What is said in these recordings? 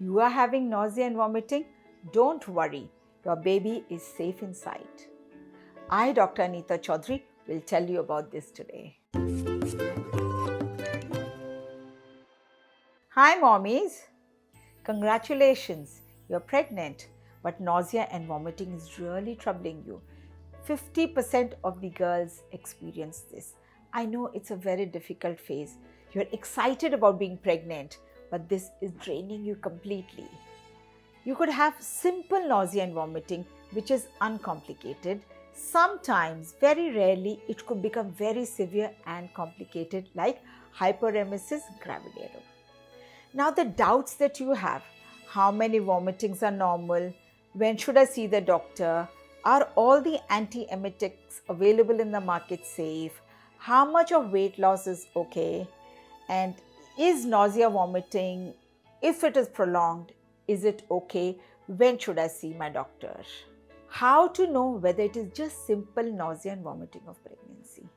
you are having nausea and vomiting, don't worry, your baby is safe inside. I, Dr. Anita Chaudhary, will tell you about this today. Hi mommies, congratulations, you're pregnant, but nausea and vomiting is really troubling you. 50% of the girls experience this. I know it's a very difficult phase. You're excited about being pregnant, but this is draining you completely. You could have simple nausea and vomiting, which is uncomplicated. Sometimes, very rarely, it could become very severe and complicated, like Hyperemesis Gravidarum. Now, the doubts that you have, how many vomitings are normal, when should I see the doctor, are all the antiemetics available in the market safe, how much of weight loss is okay, and is nausea vomiting, if it is prolonged, is it okay, when should I see my doctor? How to know whether it is just simple nausea and vomiting of pregnancy.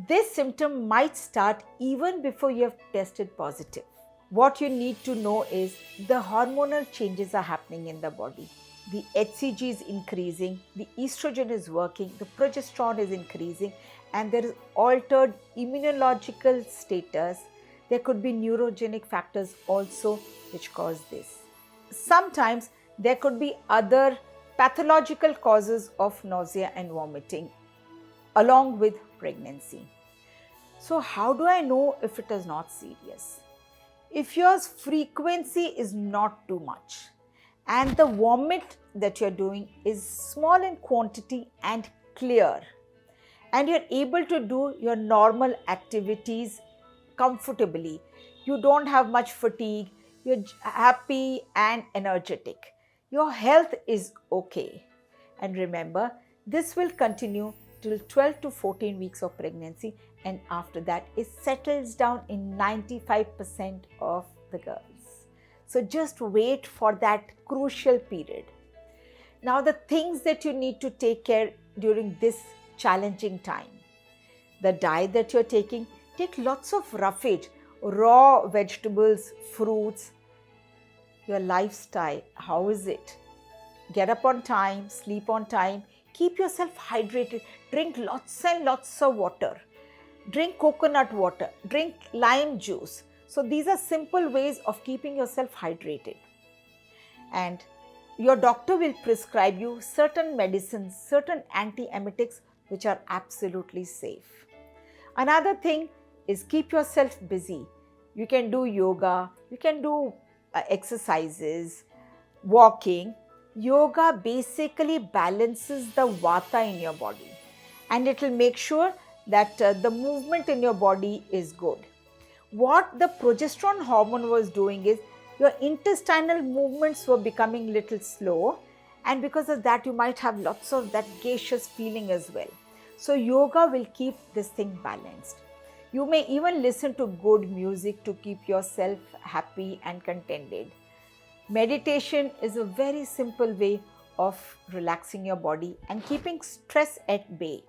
This symptom might start even before you have tested positive. What you need to know is the hormonal changes are happening in the body. The HCG is increasing, the estrogen is working, the progesterone is increasing, and there is altered immunological status. There could be neurogenic factors also which cause this. Sometimes there could be other pathological causes of nausea and vomiting along with pregnancy. So how do I know if it is not serious? If your frequency is not too much and the vomit that you're doing is small in quantity and clear, and you're able to do your normal activities comfortably, you don't have much fatigue, you're happy and energetic, your health is okay. And remember, this will continue till 12 to 14 weeks of pregnancy, and after that it settles down in 95% of the girls. So just wait for that crucial period. Now, the things that you need to take care during this challenging time. The diet that you're taking, take lots of roughage, raw vegetables, fruits. Your lifestyle, how is it? Get up on time, sleep on time, keep yourself hydrated, drink lots and lots of water. Drink coconut water, drink lime juice. So these are simple ways of keeping yourself hydrated. And your doctor will prescribe you certain medicines, certain antiemetics which are absolutely safe. Another thing is keep yourself busy. You can do yoga, you can do exercises, walking. Yoga basically balances the vata in your body, and it will make sure that the movement in your body is good. What the progesterone hormone was doing is your intestinal movements were becoming little slow, and because of that you might have lots of that gaseous feeling as well. So yoga will keep this thing balanced. You may even listen to good music to keep yourself happy and contented. Meditation is a very simple way of relaxing your body and keeping stress at bay.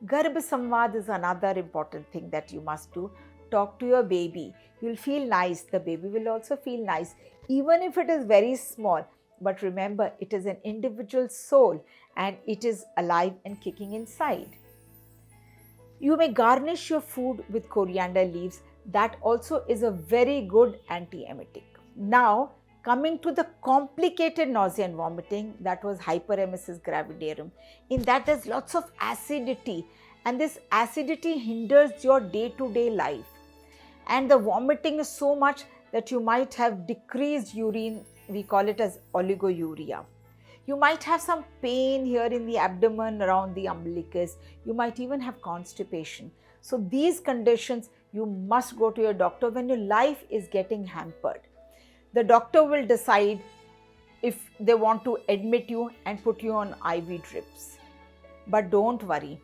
Garbh Sanwad is another important thing that you must do. Talk to your baby. You'll feel nice. The baby will also feel nice, even if it is very small. But remember, it is an individual soul and it is alive and kicking inside. You may garnish your food with coriander leaves. That also is a very good antiemetic. Now, coming to the complicated nausea and vomiting, that was Hyperemesis Gravidarum. In that, there's lots of acidity, and this acidity hinders your day-to-day life. And the vomiting is so much that you might have decreased urine. We call it as oligouria. You might have some pain here in the abdomen around the umbilicus. You might even have constipation. So these conditions, you must go to your doctor when your life is getting hampered. The doctor will decide if they want to admit you and put you on IV drips. But don't worry.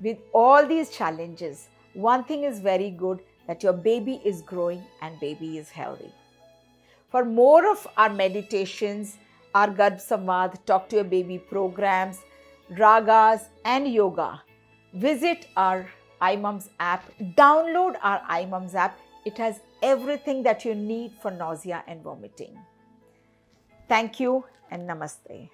With all these challenges, one thing is very good, that your baby is growing and baby is healthy. For more of our meditations, our Garbh Sanwad, Talk to Your Baby programs, ragas and yoga, visit our iMumz app. Download our iMumz app. It has everything that you need for nausea and vomiting. Thank you and namaste.